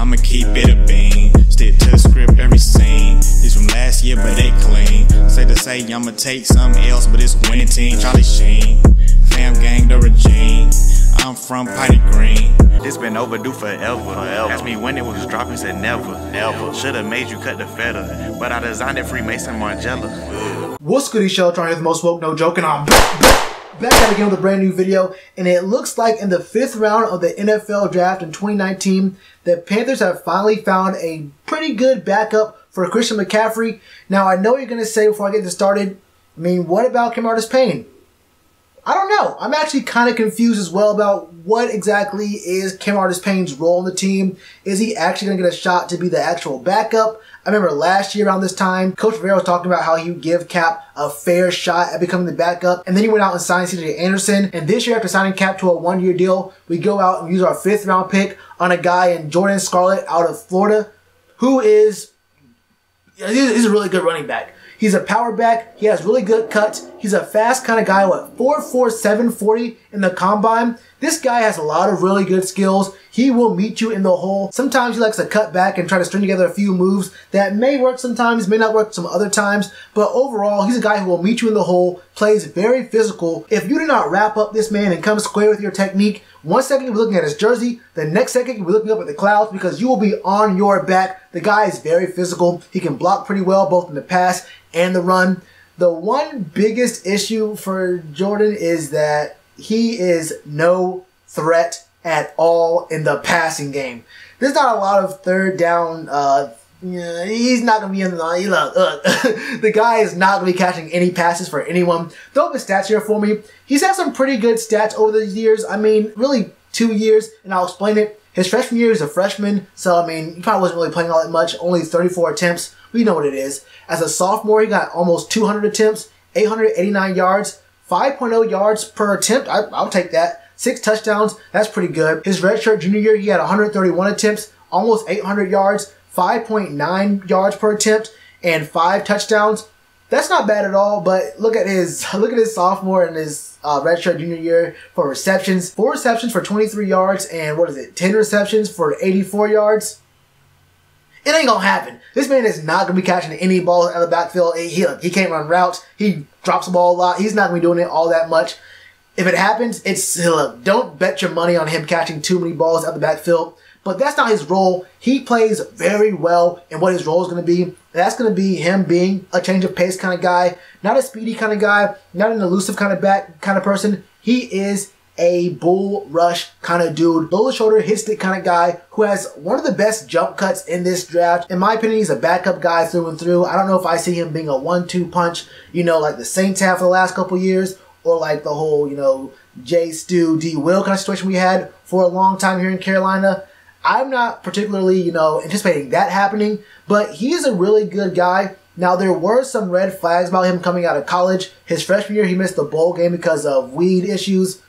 I'ma keep it a bean. Stick to the script every scene. These from last year, but they clean. Say to say I'ma take something else, but it's winning team. Charlie Sheen, fam gang the regime. I'm from Potty Green. This been overdue forever. Asked me when it was dropping, said never. Should've made you cut the feta, but I designed it Freemason Margiela. What's good, Shellitronnn here, the most woke, no joke, and I'm back at again with a brand new video. And it looks like in the 5th round of the NFL draft in 2019, the Panthers have finally found a pretty good backup for Christian McCaffrey. Now, I know what you're going to say before I get this started. I mean, what about Carolina Panthers? I don't know. I'm actually kind of confused as well about what exactly is Carolina Panthers' role in the team. Is he actually going to get a shot to be the actual backup? I remember last year around this time, Coach Rivera was talking about how he would give Cap a fair shot at becoming the backup. And then he went out and signed CJ Anderson. And this year, after signing Cap to a 1-year deal, we go out and use our 5th round pick on a guy in Jordan Scarlett out of Florida, who is, he's a really good running back. He's a power back. He has really good cuts. He's a fast kind of guy, 4.4, 740 in the combine. This guy has a lot of really good skills. He will meet you in the hole. Sometimes he likes to cut back and try to string together a few moves that may work sometimes, may not work some other times. But overall, he's a guy who will meet you in the hole, plays very physical. If you do not wrap up this man and come square with your technique, one second you'll be looking at his jersey, the next second you'll be looking up at the clouds because you will be on your back. The guy is very physical. He can block pretty well both in the pass and the run. The one biggest issue for Jordan is that he is no threat at all in the passing game. There's not a lot of third down. He's not going to be in the the guy is not going to be catching any passes for anyone. Throw up his stats here for me. He's had some pretty good stats over the years. I mean, really 2 years, and I'll explain it. His freshman year, he's a freshman, so I mean, he probably wasn't really playing all that much. Only 34 attempts. We know what it is. As a sophomore, he got almost 200 attempts, 889 yards, 5.0 yards per attempt. I'll take that. 6 touchdowns. That's pretty good. His redshirt junior year, he had 131 attempts, almost 800 yards, 5.9 yards per attempt, and 5 touchdowns. That's not bad at all, but look at his sophomore and his redshirt junior year for receptions. 4 receptions for 23 yards and 10 receptions for 84 yards. It ain't gonna happen. This man is not gonna be catching any balls out of the backfield. He can't run routes. He drops the ball a lot. He's not gonna be doing it all that much. If it happens, don't bet your money on him catching too many balls out of the backfield. But that's not his role. He plays very well in what his role is going to be. That's going to be him being a change of pace kind of guy, not a speedy kind of guy, not an elusive kind of person. He is a bull rush kind of dude, low shoulder, hit stick kind of guy who has one of the best jump cuts in this draft. In my opinion, he's a backup guy through and through. I don't know if I see him being a 1-2 punch, like the Saints have for the last couple years, or like the whole, J. Stu, D. Will kind of situation we had for a long time here in Carolina. I'm not particularly, anticipating that happening, but he is a really good guy. Now, there were some red flags about him coming out of college. His freshman year, he missed the bowl game because of weed issues.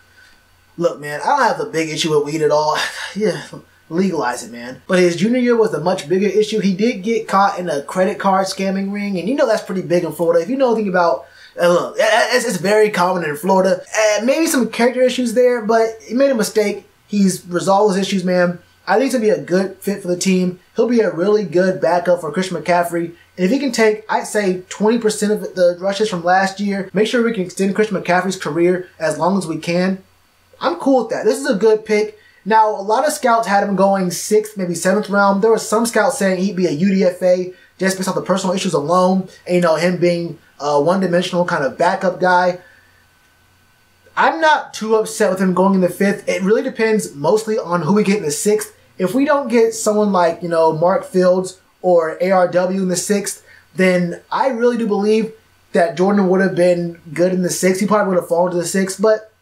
Look, man, I don't have a big issue with weed at all. Yeah, legalize it, man. But his junior year was a much bigger issue. He did get caught in a credit card scamming ring, and that's pretty big in Florida. If you know anything about, look, it's very common in Florida. Maybe some character issues there, but he made a mistake. He's resolved his issues, man. I think he's going to be a good fit for the team. He'll be a really good backup for Christian McCaffrey. And if he can take, I'd say, 20% of the rushes from last year, make sure we can extend Christian McCaffrey's career as long as we can, I'm cool with that. This is a good pick. Now, a lot of scouts had him going 6th, maybe 7th round. There were some scouts saying he'd be a UDFA just based off the personal issues alone. And, him being a one-dimensional kind of backup guy. I'm not too upset with him going in the 5th. It really depends mostly on who we get in the 6th. If we don't get someone like, Mark Fields or ARW in the 6th, then I really do believe that Jordan would have been good in the 6th. He probably would have fallen to the 6th, but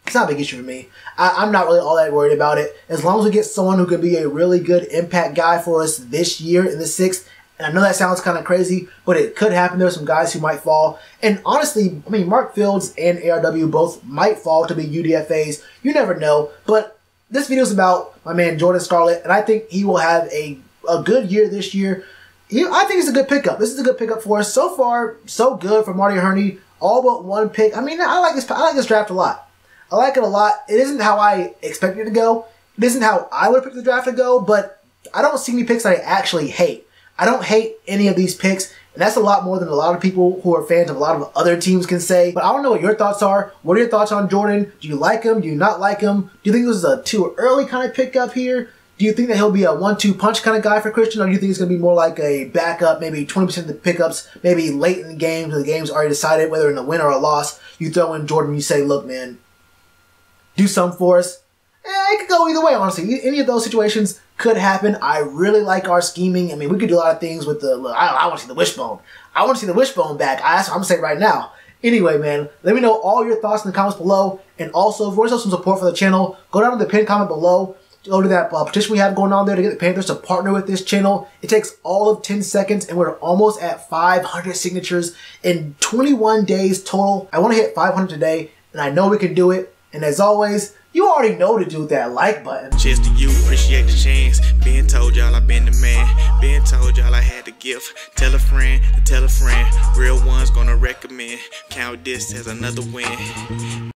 it's not a big issue for me. I'm not really all that worried about it. As long as we get someone who could be a really good impact guy for us this year in the 6th, and I know that sounds kind of crazy, but it could happen. There are some guys who might fall. And honestly, I mean, Mark Fields and ARW both might fall to be UDFAs. You never know. But this video is about my man Jordan Scarlett, and I think he will have a good year this year. I think it's a good pickup. This is a good pickup for us. So far, so good for Marty Hurney. All but one pick. I mean, I like this draft a lot. I like it a lot. It isn't how I expected it to go. It isn't how I would have picked the draft to go, but I don't see any picks that I actually hate. I don't hate any of these picks, and that's a lot more than a lot of people who are fans of a lot of other teams can say. But I don't know what your thoughts are. What are your thoughts on Jordan? Do you like him? Do you not like him? Do you think this is a too early kind of pickup here? Do you think that he'll be a 1-2 punch kind of guy for Christian, or do you think it's going to be more like a backup, maybe 20% of the pickups, maybe late in the game, when the game's already decided, whether in a win or a loss, you throw in Jordan and you say, look, man, do something for us? It could go either way, honestly. Any of those situations could happen. I really like our scheming. I mean, we could do a lot of things with the, look, I want to see the wishbone. I want to see the wishbone back. I'm going to say it right now. Anyway, man, let me know all your thoughts in the comments below. And also, if you want to show some support for the channel, go down to the pinned comment below. Go to that petition we have going on there to get the Panthers to partner with this channel. It takes all of 10 seconds, and we're almost at 500 signatures in 21 days total. I want to hit 500 today, and I know we can do it. And as always, you already know to do that like button. Cheers to you, appreciate the chance. Been told y'all I been the man. Been told y'all I had the gift. Tell a friend to tell a friend. Real ones gonna recommend. Count this as another win.